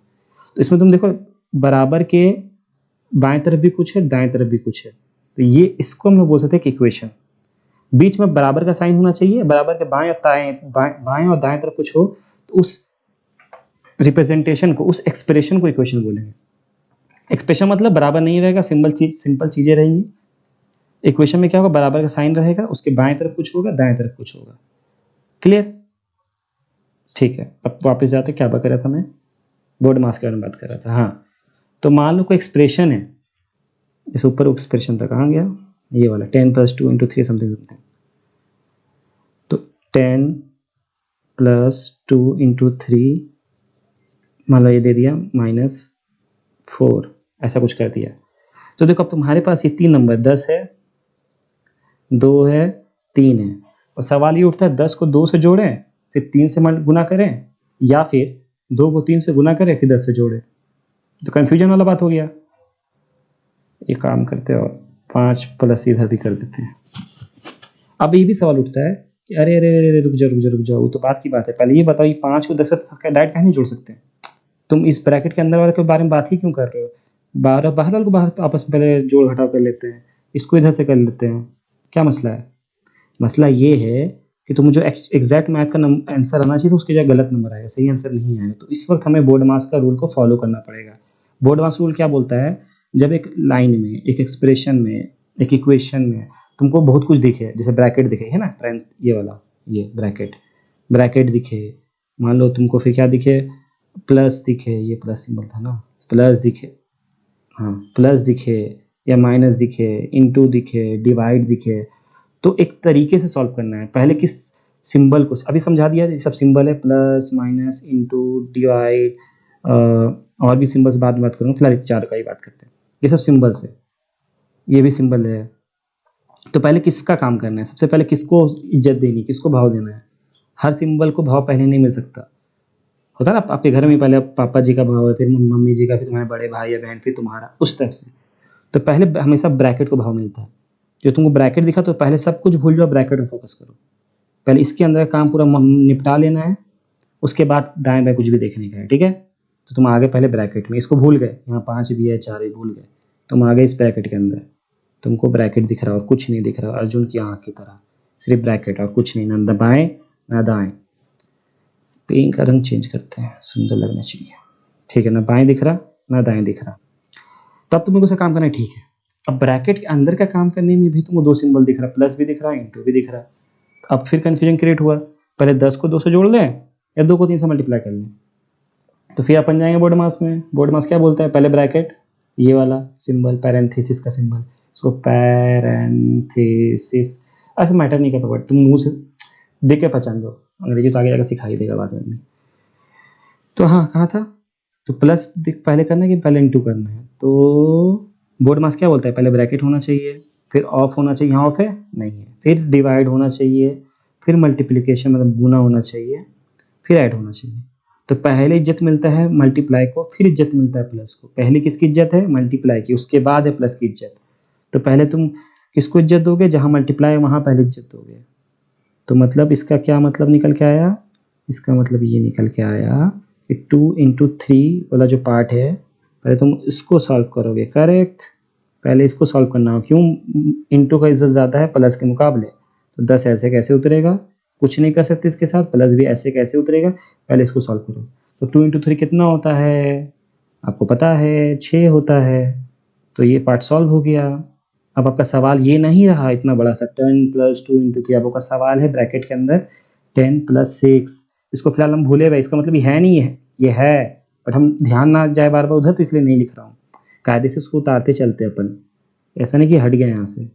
तो इसमें तुम देखो बराबर के बाएं तरफ भी कुछ है, दाएं तरफ भी कुछ है, तो ये इसको हम लोग बोल सकते हैं कि इक्वेशन। बीच में बराबर का साइन होना चाहिए, बराबर के बाएं और दाएं तरफ कुछ हो, तो उस रिप्रेजेंटेशन को, उस एक्सप्रेशन को इक्वेशन बोलेंगे। एक्सप्रेशन मतलब बराबर नहीं रहेगा, सिंपल चीजें रहेंगी। इक्वेशन में क्या होगा, बराबर का साइन रहेगा, उसके बाएं तरफ कुछ होगा, दाएं तरफ कुछ होगा, क्लियर, ठीक है। अब वापस जाते, क्या बात कर रहा था मैं, बोर्ड मास के बारे में बात कर रहा था। हाँ तो मान लो कोई एक्सप्रेशन है, जैसे ऊपर एक्सप्रेशन था, कहाँ गया ये वाला, 10 + 2 × 3 समथिंग, तो 10 + 2 × 3 मान लो ये दे दिया -4 ऐसा कुछ कर दिया। तो देखो अब तुम्हारे पास ये 3 नंबर 10 है, 2 है, 3 है, और सवाल ये उठता है 10 को 2 से जोड़ें फिर 3 से गुना करें, या फिर 2 को 3 से गुना करें फिर 10 से जोड़ें। तो कन्फ्यूजन वाला बात हो गया। ये काम करते हैं और 5 प्लस इधर भी कर देते हैं। अब ये भी सवाल उठता है कि अरे अरे अरे रुक जाओ, वो तो बात की बात है। पहले ये बताओ, ये 5 को 10 के साथ डायरेक्ट कहीं नहीं जोड़ सकते? तुम इस ब्रैकेट के अंदर वाले के बारे में बात ही क्यों कर रहे हो? बाहर बाहर वाले को बाहर आपस में पहले जोड़ घटाव कर लेते हैं, इसको इधर से कर लेते हैं। क्या मसला है? मसला ये है कि तुम जो एग्जैक्ट मैथ का आंसर आना चाहिए तो उसके जगह गलत नंबर आएगा, सही आंसर नहीं आएगा। तो इस वक्त हमें बोर्ड मास का रूल को फॉलो करना पड़ेगा। बोर्ड मास रूल क्या बोलता है? जब एक लाइन में, एक एक्सप्रेशन में, एक इक्वेशन में तुमको बहुत कुछ दिखे, जैसे ब्रैकेट दिखे है ना, ये वाला, ये ब्रैकेट दिखे, मान लो तुमको फिर क्या दिखे, प्लस दिखे, ये प्लस सिंबल था ना, प्लस दिखे, हाँ प्लस दिखे या माइनस दिखे, इनटू दिखे, डिवाइड दिखे, तो एक तरीके से सॉल्व करना है। पहले किस सिंबल को, अभी समझा दिया, ये सब सिंबल है, प्लस माइनस इनटू डिवाइड, और भी सिंबल्स बाद में बात करूँगा, फिलहाल 4 का ही बात करते हैं। ये सब सिंबल्स है, ये भी सिंबल है। तो पहले किसका काम करना है? सबसे पहले किसको इज्जत देनी, किसको भाव देना है? हर सिंबल को भाव पहले नहीं मिल सकता। होता है ना आपके घर में, पहले पापा जी का भाव है, फिर मम्मी जी का, फिर तुम्हारे बड़े भाई या बहन, फिर तुम्हारा, उस टाइप से। तो पहले हमेशा ब्रैकेट को भाव मिलता है। जो तुमको ब्रैकेट दिखा तो पहले सब कुछ भूल जाओ, ब्रैकेट में फोकस करो। पहले इसके अंदर का काम पूरा निपटा लेना है, उसके बाद दाएं बाएं कुछ भी देखने का है, ठीक है? तो तुम आगे पहले ब्रैकेट में, इसको भूल गए, यहाँ 5 भी है 4 भी भूल गए, तुम आगे इस ब्रैकेट के अंदर, तुमको ब्रैकेट दिख रहा है और कुछ नहीं दिख रहा, अर्जुन की आँख की तरह, सिर्फ ब्रैकेट और कुछ नहीं, ना बाएं ना दाएं। पेन का रंग चेंज करते हैं, सुंदर लगना चाहिए, ठीक है? ना बाएं दिख रहा ना दाएं दिख रहा, तब तुमको उसे काम करना है, ठीक है? अब ब्रैकेट के अंदर का काम करने में भी तुमको 2 सिंबल दिख रहा, प्लस भी दिख रहा, इनटू भी दिख रहा। अब फिर कन्फ्यूजन क्रिएट हुआ, पहले 10 को 2 से जोड़ लें या 2 को 3 से मल्टीप्लाई कर लें। तो फिर अपन जाएंगे बोर्ड मास में। बोर्ड मास क्या बोलता है? पहले ब्रैकेट, ये वाला सिंबल, पैरेंथेसिस का सिंबल, सो पैरेंथेसिस, ऐसा मैटर नहीं करता, बट तुम मुंह से देख के पहचान लो, अंग्रेजी तो आगे जाकर सिखाई देगा बाद में। तो हाँ, कहाँ था? तो प्लस पहले करना है कि पहले इनटू करना है? तो बोर्ड मास क्या बोलता है? पहले ब्रैकेट होना चाहिए, फिर ऑफ होना चाहिए, यहाँ ऑफ है नहीं है, फिर डिवाइड होना चाहिए, फिर मल्टीप्लिकेशन मतलब गुना होना चाहिए, फिर ऐड होना चाहिए। तो पहले इज्जत मिलता है मल्टीप्लाई को, फिर इज्जत मिलता है प्लस को। पहले किसकी इज्जत है? मल्टीप्लाई की, उसके बाद है प्लस की इज्जत। तो पहले तुम किसको इज्जत दोगे? जहाँ मल्टीप्लाई है वहाँ पहले इज्जत दोगे। तो मतलब इसका क्या मतलब निकल के आया? इसका मतलब ये निकल के आया कि 2 × 3 वाला जो पार्ट है, पहले तुम इसको सॉल्व करोगे, करेक्ट? पहले इसको सॉल्व करना हो, क्यों? इनटू का इज्जत ज़्यादा है प्लस के मुकाबले। तो 10 ऐसे कैसे उतरेगा? कुछ नहीं कर सकते इसके साथ। प्लस भी ऐसे कैसे उतरेगा? पहले इसको सॉल्व करो। तो 2 × 3 कितना होता है? आपको पता है 6 होता है। तो ये पार्ट सॉल्व हो गया। अब आपका सवाल ये नहीं रहा इतना बड़ा सा 10 + 2 × 3। आपका सवाल है ब्रैकेट के अंदर 10 + 6। इसको फिलहाल हम भूले हुए, इसका मतलब ये है नहीं है, ये है, बट हम ध्यान ना जाए बार बार उधर, तो इसलिए नहीं लिख रहा हूँ। कायदे से उसको उतारते चलते अपन, ऐसा नहीं कि हट गए यहाँ से।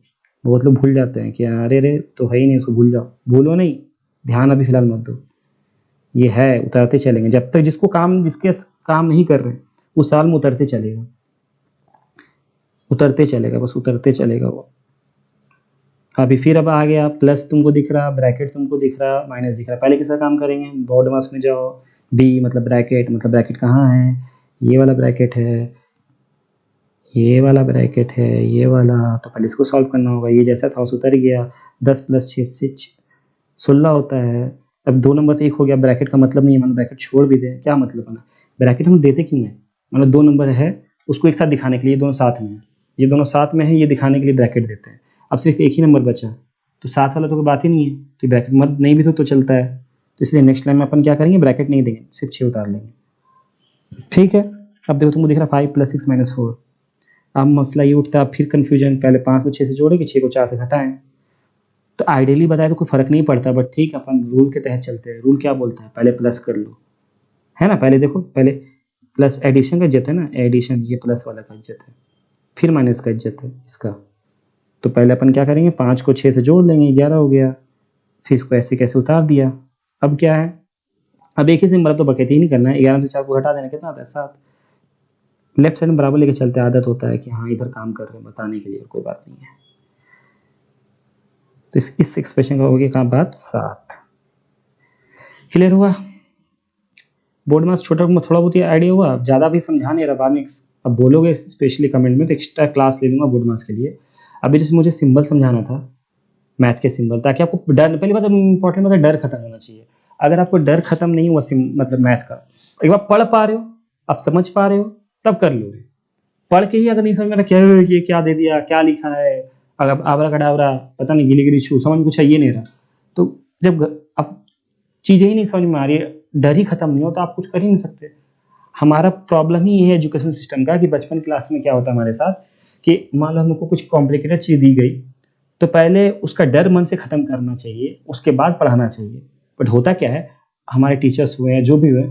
बहुत लोग भूल जाते हैं कि अरे रे तो है ही नहीं, उसको भूल जाओ। भूलो नहीं, ध्यान अभी फिलहाल मत दो, ये है, उतारते चलेंगे जब तक जिसके काम नहीं कर रहे उस साल में उतरते चलेगा, बस उतरते चलेगा वो। अभी फिर अब आ गया प्लस तुमको दिख रहा, ब्रैकेट तुमको दिख रहा, माइनस दिख रहा। पहले किसका काम करेंगे? बोर्ड मास में जाओ, बी मतलब ब्रैकेट कहाँ है? ये वाला ब्रैकेट है, ये वाला ब्रैकेट है, ये वाला। तो पहले इसको सॉल्व करना होगा। ये जैसा था उस उतर गया। 10 + 6 से 16 होता है। अब 2 नंबर से 1 हो गया, ब्रैकेट का मतलब नहीं है, मतलब ब्रैकेट छोड़ भी दें, क्या मतलब बना? ब्रैकेट हम देते क्यों हैं? मतलब 2 नंबर है, उसको एक साथ दिखाने के लिए, दोनों साथ में है, ये दोनों साथ में है, ये दिखाने के लिए ब्रैकेट देते हैं। अब सिर्फ एक ही नंबर बचा, तो साथ वाला तो कोई बात ही नहीं है, तो ब्रैकेट मत नहीं भी तो चलता है। तो इसलिए नेक्स्ट लाइन में अपन क्या करेंगे? ब्रैकेट नहीं देंगे, सिर्फ 6 उतार लेंगे, ठीक है? अब देखो तुमको दिख रहा 5 + 6 - 4। अब मसला ये उठता है, फिर कन्फ्यूजन, पहले 5 को 6 से जोड़े कि 6 को 4 से घटाएं। तो आइडियली बताए तो कोई फर्क नहीं पड़ता, बट ठीक है, अपन रूल के तहत चलते हैं। रूल क्या बोलता है? पहले प्लस कर लो, है ना? पहले देखो, पहले प्लस एडिशन का इज्जत है ना, एडिशन, ये प्लस वाला का इज्जत है, फिर माइनस का इज्जत है इसका। तो पहले अपन क्या करेंगे? 5 को 6 से जोड़ लेंगे, 11 हो गया, फिर इसको ऐसे कैसे उतार दिया। अब क्या है? अब एक ही सिंबल, अब तो बकेती ही नहीं करना है। 11 से 4 को घटा देना, कितना आता है? 7। लेफ्ट साइड में बराबर लेके चलते, आदत होता है कि हाँ इधर काम कर रहे हैं बताने के लिए, कोई बात नहीं है। तो इस एक्सप्रेशन का हो गया कहाँ बात? 7। क्लियर हुआ? बोर्ड मास छोटा थोड़ा बहुत ही आइडिया हुआ, ज़्यादा भी समझा नहीं रहा, बाद में अब बोलोगे स्पेशली कमेंट में तो एक्स्ट्रा क्लास ले लूँगा बोर्ड मास के लिए। अभी जैसे मुझे सिंबल समझाना था, मैथ के सिंबल, ताकि आपको डर, पहली बात इंपॉर्टेंट बात है, डर खत्म होना चाहिए। अगर आपको डर खत्म नहीं हुआ मतलब मैथ का, एक बार पढ़ पा रहे हो, आप समझ पा रहे हो, तब कर लोगे। पढ़ के ही अगर नहीं समझ में आ रहा क्या ये क्या दे दिया, क्या लिखा है, अगर आबरा कडाबरा पता नहीं गिली गिली छू, समझ में कुछ है ये नहीं रहा, तो जब आप चीज़ें ही नहीं समझ में आ रही है, डर ही खत्म नहीं हो, तो आप कुछ कर ही नहीं सकते। हमारा प्रॉब्लम ही ये है एजुकेशन सिस्टम का कि बचपन क्लास में क्या होता है हमारे साथ कि मान लो हमको कुछ कॉम्प्लिकेटेड चीज़ दी गई, तो पहले उसका डर मन से खत्म करना चाहिए, उसके बाद पढ़ाना चाहिए। बट होता क्या है, हमारे टीचर्स हुए या जो भी हुए,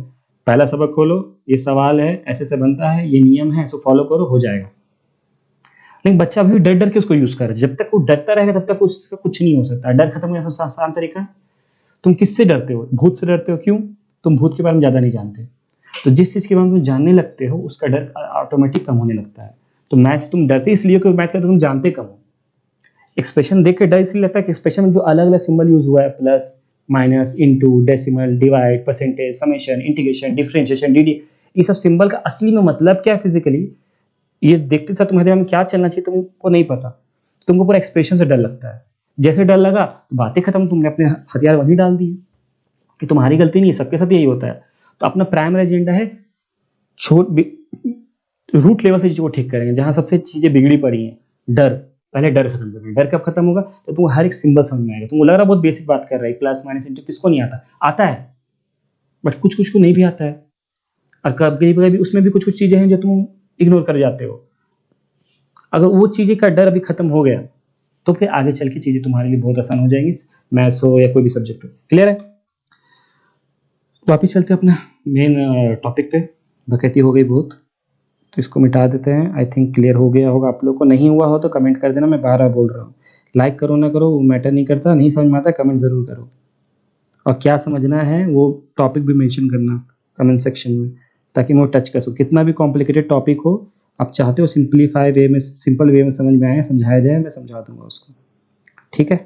पहला सबक खोलो, ये सवाल है, ऐसे से बनता है, ये नियम है, इसको फॉलो करो, हो जाएगा। लेकिन बच्चा भी डर डर के उसको यूज कर रहा है। जब तक वो डरता रहेगा तब तक उसका कुछ नहीं हो सकता। डर खत्म होने का आसान तरीका है, तुम किससे डरते हो? भूत से डरते हो। क्यों? तुम भूत के बारे में ज्यादा नहीं जानते। तो जिस चीज के बारे में तुम जानने लगते हो, उसका डर ऑटोमेटिक कम होने लगता है। तो मैथ से तुम डरते इसलिए क्योंकि मैथ का तुम जानते कम हो। एक्सप्रेशन देख के डर इसलिए लगता है कि एक्सप्रेशन में जो अलग अलग सिंबल यूज हुआ है, plus, minus, into, decimal, divide, percentage, summation, integration, differentiation, DD, ये सब सिंबल का असली में मतलब क्या है फिजिकली, ये देखते साथ तुम्हारे दिमाग में क्या चलना चाहिए तुमको नहीं पता। तुमको पूरा एक्सप्रेशन से डर लगता है। जैसे डर लगा तो बातें खत्म, तुमने अपने हथियार वहीं डाल दिए। ये तुम्हारी गलती नहीं है, सबके साथ यही होता है। तो अपना प्राइमरी एजेंडा है रूट लेवल से चीजों को ठीक करेंगे, जहां सबसे चीजें बिगड़ी पड़ी हैं। डर, पहले डर खत्म करेंगे। डर कब खत्म होगा? तो तुमको हर एक सिंबल समझ में आएगा। तुमको लग रहा है बहुत बेसिक बात कर रहा है, प्लस माइनस इंटू किसको नहीं आता? आता है, बट कुछ कुछ को नहीं भी आता है। और कभी कभी उसमें भी कुछ कुछ चीजें हैं जो तुम इग्नोर कर जाते हो। अगर वो चीजें का डर अभी खत्म हो गया तो फिर आगे चल के चीजें तुम्हारे लिए बहुत आसान हो जाएंगी, मैथ्स हो या कोई भी सब्जेक्ट हो। क्लियर है? वापिस चलते हैं अपना मेन टॉपिक पे। बकैती हो गई बहुत, तो इसको मिटा देते हैं। आई थिंक क्लियर हो गया होगा आप लोग को। नहीं हुआ हो तो कमेंट कर देना, मैं बार बार बोल रहा हूँ। लाइक करो ना करो वो मैटर नहीं करता, नहीं समझ में आता कमेंट ज़रूर करो। और क्या समझना है वो टॉपिक भी मेंशन करना कमेंट सेक्शन में, ताकि मैं वो टच कर सकूँ। कितना भी कॉम्प्लिकेटेड टॉपिक हो, आप चाहते हो सिंपलीफाई वे में, सिंपल वे में समझ में आए, समझाया जाए, मैं समझा दूंगा उसको। ठीक है,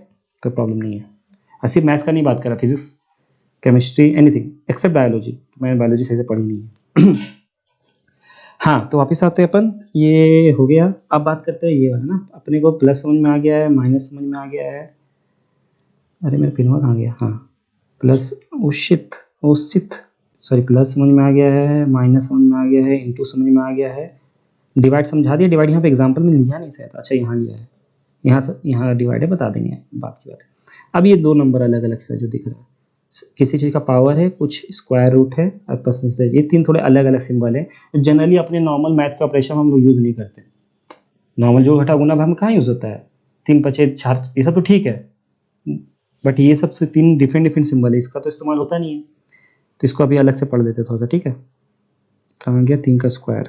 कोई प्रॉब्लम नहीं है। सिर्फ मैथ्स का नहीं बात कर रहा, physics, chemistry, anything accept biology. मैंने बायोलॉजी सही से पढ़ी नहीं है। हाँ, तो वापस आते हैं अपन। ये हो गया। अब बात करते हैं ये वाला ना, अपने को प्लस समझ में आ गया है, माइनस समझ में आ गया है। अरे मेरा पिनवा कहाँ गया? हाँ, प्लस ओशित सॉरी, प्लस समझ में आ गया है, माइनस समझ में आ गया है, इनटू समझ में आ गया है, डिवाइड समझा दिया। डिवाइड यहाँ पे एग्जांपल में लिया नहीं शायद, अच्छा यहाँ लिया है, यहाँ डिवाइड है, बता देंगे, बात की बात है। अब ये दो नंबर अलग अलग से जो दिख रहा है, किसी चीज़ का पावर है, कुछ स्क्वायर रूट है और परसेंटेज, ये तीन थोड़े अलग अलग सिंबल है। जनरली अपने नॉर्मल मैथ के ऑपरेशन हम लोग यूज़ नहीं करते। नॉर्मल जो घटा गुना भाग कहाँ यूज़ होता है? 3 5 4, ये सब तो ठीक है, बट ये सबसे तीन डिफरेंट डिफरेंट सिंबल है, इसका तो इस्तेमाल होता नहीं है। तो इसको अभी अलग से पढ़ लेते थोड़ा सा, ठीक है? कहाँ हो गया? 3 का स्क्वायर।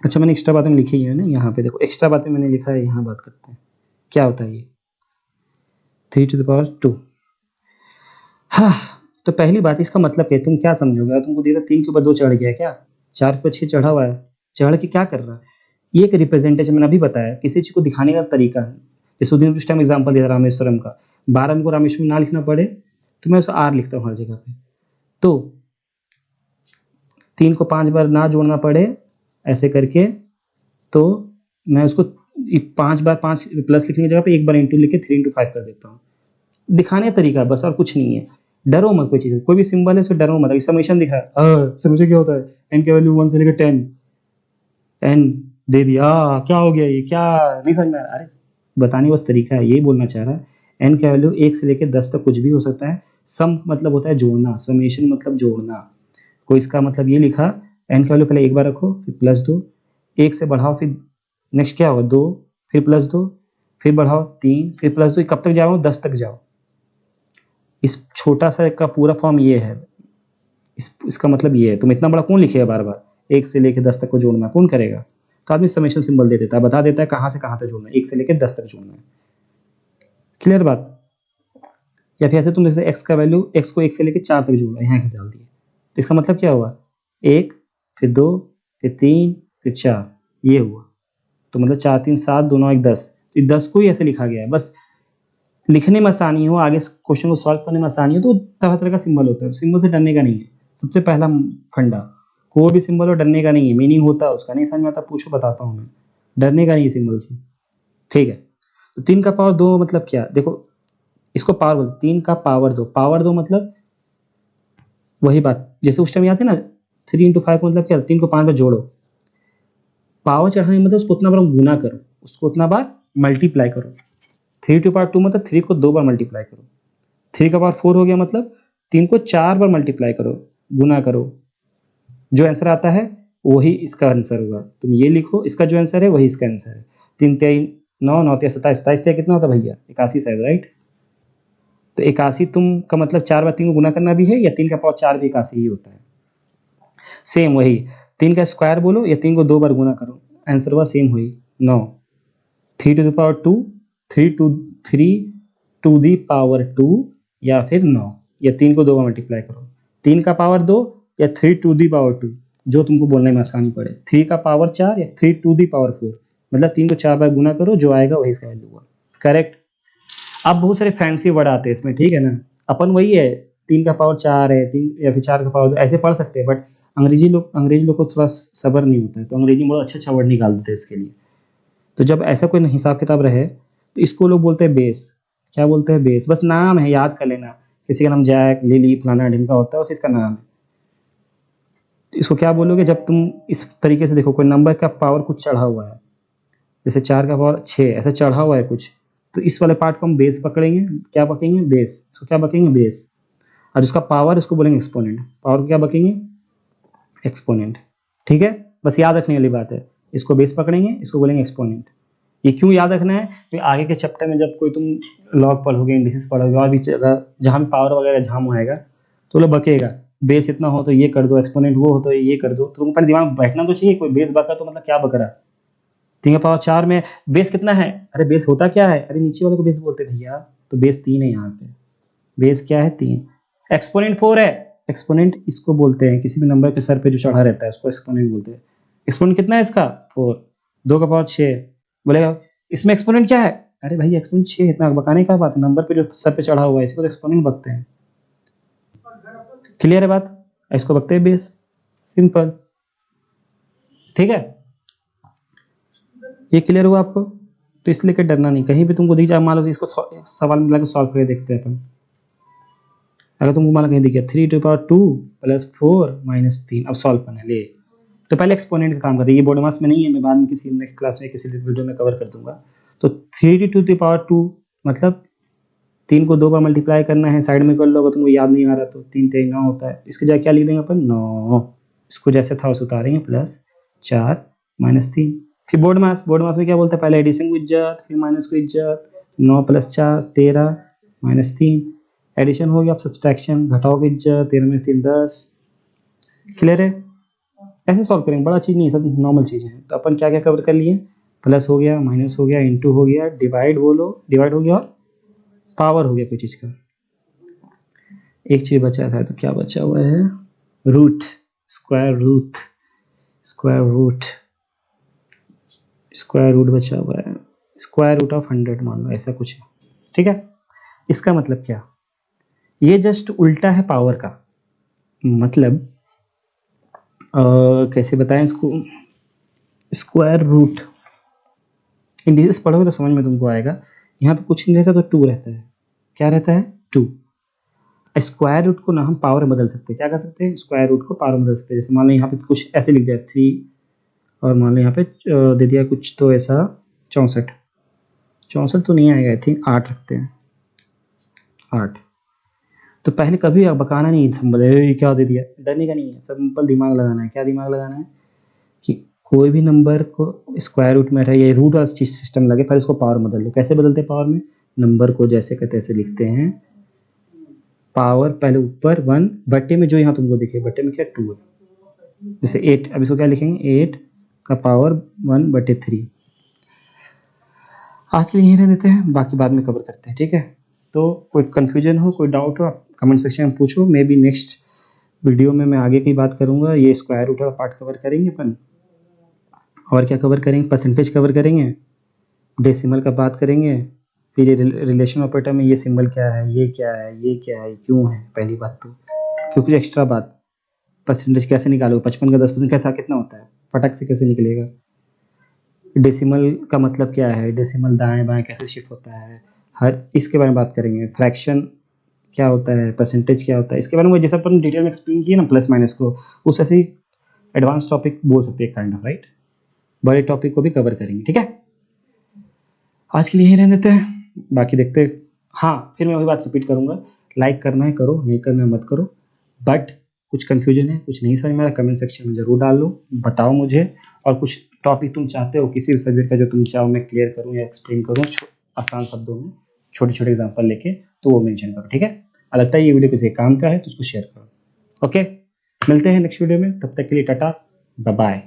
अच्छा, मैंने एक्स्ट्रा बातें लिखी है ना यहाँ पे, देखो एक्स्ट्रा बातें मैंने लिखा है, यहाँ बात करते हैं क्या होता है ये 3⁻²। हाँ, तो पहली बात, इसका मतलब क्या? तुम क्या समझोगे? तुमको दिख रहा 3 के ऊपर 2 चढ़ गया क्या? 4 पे 6 चढ़ा हुआ है, चढ़ के क्या कर रहा है? ये एक रिप्रेजेंटेशन मैंने अभी बताया, किसी चीज को दिखाने का तरीका है। जैसे उस दिन उस टाइम एग्जाम्पल दिया था रामेश्वरम का, 12 को रामेश्वरम ना लिखना पड़े तो मैं उसे आर लिखता हूँ हर जगह पे। तो 3 को 5 बार ना जोड़ना पड़े ऐसे करके, तो मैं उसको 5 बार 5 प्लस लिखने की जगह पे 1 बार इंटू लिख के 3 × 5 कर देता हूँ। दिखाने का तरीका बस, और कुछ नहीं है। डरो मत कोई चीज़, कोई भी सिंबल है सो डरो मत। समेशन दिखा है, समेशन क्या होता है? एन की वैल्यू 1 से लेकर 10, एन दे दिया, क्या हो गया? ये क्या नहीं समझ में आ रहा? अरे बताने बस तरीका है, यही बोलना चाह रहा है। एन की वैल्यू 1 से लेकर 10 तक कुछ भी हो सकता है। सम मतलब होता है जोड़ना, समेशन मतलब जोड़ना। कोई इसका मतलब ये लिखा, एन की वैल्यू पहले 1 बार रखो, फिर +2, 1 से बढ़ाओ, फिर नेक्स्ट क्या होगा 2, फिर +2, फिर बढ़ाओ 3, फिर +2, कब तक जाओ? 10 तक जाओ। इस छोटा सा का पूरा फॉर्म ये है। इसका मतलब ये है। तुम इतना बड़ा कौन लिखेगा बार बार? 1 से लेकर 10 तक को जोड़ना कौन करेगा? तो आदमी समेशन सिंबल दे देता है, बता देता है कहाँ से कहाँ तक जोड़ना है, 1 से लेकर 10 तक जोड़ना है। क्लियर बात? या फिर ऐसे तुम जैसे x का वैल्यू, x को 1 से लेकर 4 तक जोड़ना, यहाँ x डाल दिए, तो इसका मतलब क्या हुआ? 1, फिर 2, फिर 3, फिर 4, ये हुआ। तो मतलब 4 3 7, 2 9 1 10, 10 को ही ऐसे लिखा गया है बस। लिखने में आसानी हो, आगे क्वेश्चन को सॉल्व करने में आसानी हो, तो तरह तरह का सिंबल होता है। सिंबल से डरने का नहीं है, सबसे पहला फंडा। कोई भी सिंबल हो डरने का नहीं है, मीनिंग होता है उसका, नहीं समझ में आता पूछो बताता हूँ मैं, डरने का नहीं है सिंबल से, ठीक है। तो 3 का पावर 2 मतलब क्या, देखो इसको पावर बोलते, 3 का पावर 2 मतलब वही बात जैसे उस टाइम याद है ना, 3 इंटू 5 मतलब क्या, 3 को 5 बार जोड़ो, पावर चढ़ाने मतलब उसको उतना बार गुना करो, उसको उतना बार मल्टीप्लाई करो। 3 टू पावर 2 मतलब 3 को 2 बार मल्टीप्लाई करो। 3 का पावर 4 हो गया मतलब 3 को 4 बार मल्टीप्लाई करो, गुना करो, जो आंसर आता है वही इसका आंसर होगा। तुम ये लिखो, इसका जो आंसर है वही इसका आंसर है। 3 3 9 9 3 27, 27 कितना होता है भैया, 81 शायद, राइट। तो 81 तुम का मतलब 4 बार 3 को गुना करना भी है, या 3 का पावर 4 भी 81 ही होता है। सेम वही 3 का स्क्वायर बोलो या 3 को 2 बार गुना करो, आंसर हुआ सेम वही 9। 3 to the power 2, 3 to the power 2, या फिर 9, या 3 को 2 बार मल्टीप्लाई करो। 3 का पावर 2 या 3 टू दी पावर 2, जो तुमको बोलने में आसानी पड़े। 3 का पावर 4 या 3 टू दी पावर 4, मतलब 3 को 4 बार गुना करो, जो आएगा वही इसका वैल्यू हुआ, करेक्ट। अब बहुत सारे फैंसी वर्ड आते हैं इसमें, ठीक है ना। अपन वही है 3 का पावर 4 है, 3 या फिर 4 का पावर 2 ऐसे पढ़ सकते हैं, बट अंग्रेजी लोग को थोड़ा सब्र नहीं होता है, तो अंग्रेजी में बहुत अच्छा वर्ड निकाल देते हैं इसके लिए। तो जब ऐसा कोई हिसाब किताब रहे तो इसको लोग बोलते हैं बेस। क्या बोलते हैं, बेस। बस नाम है, याद कर लेना, किसी का नाम जैक, लिली, फलाना ढिमका होता है, उसे इसका नाम है। तो इसको क्या बोलोगे, जब तुम इस तरीके से देखो कोई नंबर का पावर कुछ चढ़ा हुआ है, जैसे 4 का पावर 6 ऐसा चढ़ा हुआ है कुछ, तो इस वाले पार्ट को हम बेस पकड़ेंगे। क्या पकड़ेंगे, बेस। इसको क्या बकेंगे, बेस। और उसका पावर उसको बोलेंगे एक्सपोनेंट। पावर को क्या बकेंगे, एक्सपोनेंट, ठीक है। बस याद रखने वाली बात है, इसको बेस पकड़ेंगे, इसको बोलेंगे एक्सपोनेंट। ये क्यों याद रखना है, तो आगे के चैप्टर में जब कोई तुम लॉग पढ़ोगे, इंडिसेस पढ़ोगे, और भी जगह जहाँ भी पावर वगैरह झाम आएगा तो लोग बकेगा, बेस इतना हो तो ये कर दो, एक्सपोनेंट वो हो तो ये कर दो। तो तुम पर दिमाग बैठना तो चाहिए, कोई बेस बका तो मतलब क्या बक रहा। 3 का पावर 4 में बेस कितना है, अरे बेस होता क्या है, अरे नीचे वाले को बेस बोलते भैया, तो बेस 3 है यहाँ पे, बेस क्या है 3। एक्सपोनेंट 4 है, एक्सपोनेंट इसको बोलते हैं किसी भी नंबर के सर पे जो चढ़ा रहता है उसको एक्सपोनेंट बोलते हैं। एक्सपोनेंट कितना है इसका, 4। 2 का पावर 6, बोलेगा इसमें एक्सपोनेंट क्या है, अरे भाई एक्सपोनेंट 6, इतना बकाने का बात है, नंबर पे जो सर पे चढ़ा हुआ है इसको तो एक्सपोनेंट बकते हैं। क्लियर है बात, इसको बकते हैं बेस, सिंपल, ठीक है। ये क्लियर हुआ आपको, तो इसलिए कि डरना नहीं, कहीं भी तुमको दिख जाए, मान लो इसको सवाल मिला के सॉल्व करके देखते हैं अपन। अगर तुमको मान लो कहीं दिख गया 3 टू पावर 2 प्लस 4 माइनस 3, अब सॉल्व करना है, ले तो पहले एक्सपोनेंट का काम करते हैं। ये बोर्ड मास में नहीं है, मैं बाद में किसी नेक्स्ट क्लास में किसी वीडियो में कवर कर दूंगा। तो 3 टू द पावर 2 मतलब 3 को 2 बार मल्टीप्लाई करना है, साइड में कर लो, अगर तुमको याद नहीं आ रहा तो 3 3 9 होता है, इसके जगह क्या लिख देंगे अपन 9, इसको जैसे था वैसे उतारेंगे, प्लस 4 माइनस 3। फिर बोर्ड मास में क्या बोलते हैं, पहले एडिशन को इज्जत, फिर माइनस को इज्जत, 9 प्लस 4 13 माइनस 3, एडिशन हो गया, अब सब्सट्रैक्शन, घटाओ की इज्जत, 13 में 3 10। क्लियर है, ऐसे सॉल्व करेंगे, बड़ा चीज़ नहीं, सब नॉर्मल चीज़ें हैं। तो अपन क्या क्या कवर कर लिए, प्लस हो गया, माइनस हो गया, इंटू हो गया, डिवाइड बोलो, डिवाइड हो गया, और पावर हो गया कोई चीज़ का। एक चीज़ बचा था, तो क्या बचा हुआ है, root, square root, square root बचा हुआ है, स्क्वायर रूट ऑफ 100 मान लो, ऐसा कुछ है, ठीक है। इसका मतलब क्या, ये जस्ट उल्टा है पावर का, मतलब कैसे बताएं इसको, स्क्वायर रूट इंडिसेस पढ़ोगे तो समझ में तुमको आएगा। यहाँ पे कुछ नहीं रहता तो 2 रहता है, क्या रहता है 2। स्क्वायर रूट को ना हम पावर में बदल सकते हैं, क्या कर सकते हैं, स्क्वायर रूट को पावर में बदल सकते हैं। जैसे मान लो यहाँ पे कुछ ऐसे लिख दिया 3, और मान लो यहाँ पे दे दिया कुछ तो ऐसा 64 तो नहीं आएगा, आई थिंक 8 रखते हैं, 8। तो पहले कभी बकाना नहीं, सिंपल ये क्या दे दिया, डरने का नहीं है, सिंपल दिमाग लगाना है। क्या दिमाग लगाना है कि कोई भी नंबर को स्क्वायर रूट में है, ये रूट वाला सिस्टम लगे, फिर इसको पावर में बदल लो। कैसे बदलते हैं पावर में, नंबर को जैसे कहते ऐसे लिखते हैं, पावर पहले ऊपर 1 बट्टे में, जो यहाँ तुमको दिखे बट्टे में क्या 2 है, जैसे 8, अब इसको क्या लिखेंगे 8 का पावर 1/3। आज के लिए यहीं रहने देते हैं, बाकी बाद में कवर करते हैं, ठीक है। तो कोई कन्फ्यूजन हो, कोई डाउट हो, आप कमेंट सेक्शन में पूछो, मे बी नेक्स्ट वीडियो में मैं आगे की बात करूँगा। ये स्क्वायर रूट का पार्ट कवर करेंगे अपन, और क्या कवर करेंगे, परसेंटेज कवर करेंगे, डेसिमल का बात करेंगे, फिर ये रिलेशन ऑपरेटर में ये सिंबल क्या है, ये क्या है, ये क्या है, क्यों है, पहली बात तो। फिर कुछ एक्स्ट्रा बात, परसेंटेज कैसे निकालोगे, 55 का 10% कैसा कितना होता है, फटक से कैसे निकलेगा। डेसिमल का मतलब क्या है, डेसिमल दाएं बाएं कैसे शिफ्ट होता है, हर इसके बारे में बात करेंगे। फ्रैक्शन क्या होता है, परसेंटेज क्या होता है, इसके बारे में जैसा अपन डिटेल में एक्सप्लेन किए ना प्लस माइनस को, उस ऐसे ही एडवांस टॉपिक बोल सकते हैं काइंड ऑफ, राइट। बड़े टॉपिक को भी कवर करेंगे, ठीक है। आज के लिए यही रहने देते हैं, बाकी देखते हैं। हाँ, फिर मैं वही बात रिपीट करूँगा, लाइक करना है करो, नहीं करना है मत करो। बट कुछ कन्फ्यूजन है, कुछ नहीं समझ में आ रहा, कमेंट सेक्शन में ज़रूर डाल लो, बताओ मुझे। और कुछ टॉपिक तुम चाहते हो किसी भी सब्जेक्ट का जो तुम चाहो मैं क्लियर करूँ या एक्सप्लेन करूँ आसान शब्दों में, छोटे छोटे एग्जाम्पल लेके, तो वो मेंशन करो, ठीक है। और लगता है ये वीडियो किसी काम का है तो उसको शेयर करो। ओके, मिलते हैं नेक्स्ट वीडियो में, तब तक के लिए टाटा, बाय बाय।